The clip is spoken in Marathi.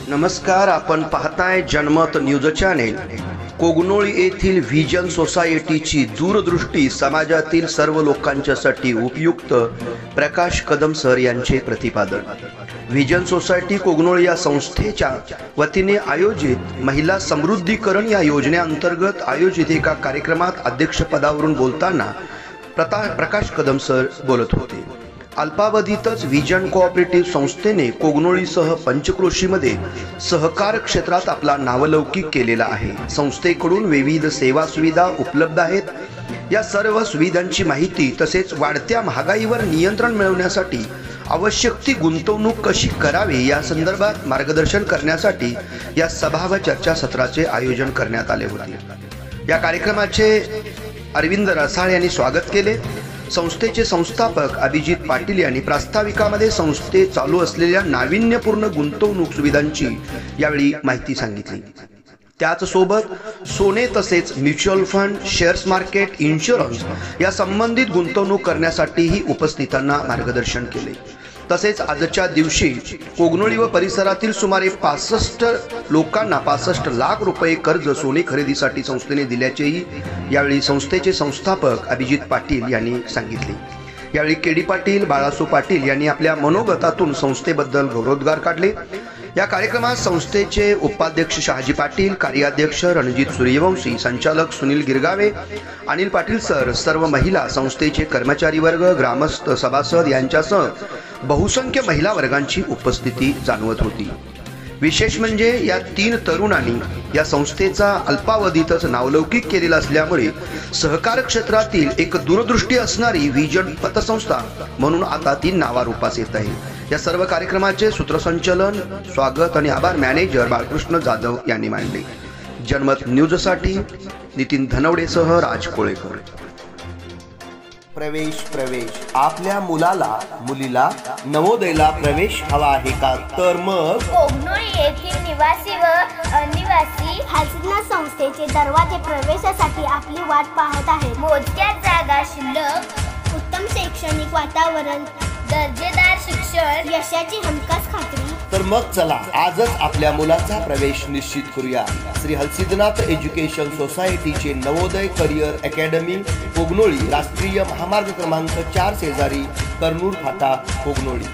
नमस्कार, आपण पाहताय जनमत न्यूज चॅनेल। कोगनोळी येथील व्हिजन सोसायटीची दूरदृष्टी समाजातील सर्व लोकांच्यासाठी उपयुक्त प्रकाश कदम सर यांचे प्रतिपादन। व्हिजन सोसायटी कोगनोळी या संस्थेच्या वतीने आयोजित महिला समृद्धीकरण या योजनेअंतर्गत आयोजित एका कार्यक्रमात अध्यक्षपदावरून बोलताना प्रकाश कदम सर बोलत होते। अल्पावधीतच व्हिजन कोऑपरेटिव्ह संस्थेने कोगनोळीसह पंचक्रोशीमध्ये सहकार क्षेत्रात आपला नावलौकिक केलेला आहे। संस्थेकडून विविध सेवा सुविधा उपलब्ध आहेत। या सर्व सुविधांची माहिती तसेच वाढत्या महागाईवर नियंत्रण मिळवण्यासाठी आवश्यक ती गुंतवणूक कशी करावी या संदर्भात मार्गदर्शन करण्यासाठी या सभा व चर्चा सत्राचे आयोजन करण्यात आले होते। या कार्यक्रमाचे अरविंद रसाळ यांनी स्वागत केले। संस्थेचे संस्थापक अभिजित पाटील यांनी प्रास्ताविकामध्ये संस्थे चालू असलेल्या नाविन्यपूर्ण गुंतवणूक सुविधांची यावेळी माहिती सांगितली। त्याच सोबत सोने तसेच mutual fund, shares market, insurance या संबंधित गुंतवणूक करण्यासाठीही उपस्थितांना मार्गदर्शन केले। तसेच आजच्या दिवशी कोगनोळी व परिसरातील सुमारे 65 लोकांना 65 लाख रुपये कर्ज सोने खरेदीसाठी संस्थेने दिल्याचेही यावेळी संस्थेचे संस्थापक अभिजित पाटील यांनी सांगितले। यावेळी केडी पाटील, बाळासू पाटील यांनी आपल्या मनोगतातून संस्थेबद्दल गौरवोद्गार काढले। या कार्यक्रमात संस्थेचे उपाध्यक्ष शहाजी पाटील, कार्याध्यक्ष रणजित सूर्यवंशी, संचालक सुनील गिरगावे, अनिल पाटील सर, सर्व महिला, संस्थेचे कर्मचारी वर्ग, ग्रामस्थ, सभासद यांच्यासह बहुसंख्य महिला वर्गांची उपस्थिती जाणवत होती। विशेष म्हणजे या 3 तरुणांनी या संस्थेचा अल्पावधीतच नावलौकिक केलेला असल्यामुळे सहकार क्षेत्रातील एक दूरदृष्टी असणारी व्हिजन पतसंस्था म्हणून आता ती नावारूपास येत आहे। या सर्व कार्यक्रमाचे सूत्रसंचालन, स्वागत आणि आभार मॅनेजर बाळकृष्ण जाधव यांनी मांडले। जनमत न्यूजसाठी नितीन धनवडेसह राज कोळेकर। प्रवेश आपल्या मुलाला मुलीला नवोदयला प्रवेश हवा आहे का? तर मग कोगनोळी येथील निवासी व अनिवासी हालसिद्ना संस्थेचे दरवाजे प्रवेशासाठी आपली वाट पाहत आहे। मोजक्या जागा शिल्लक, उत्तम शैक्षणिक वातावरण, दर्जेदार शिक्षण, यशाची हमखास खात्री। तर मग चला आजच आपल्या मुलाचा प्रवेश निश्चित करूया। श्री हलसिद्धनाथ एज्युकेशन सोसायटीचे नवोदय करिअर अकॅडमी कोगनोळी, राष्ट्रीय महामार्ग क्रमांक 4 शेजारी, कर्नूर फाटा, कोगनोळी।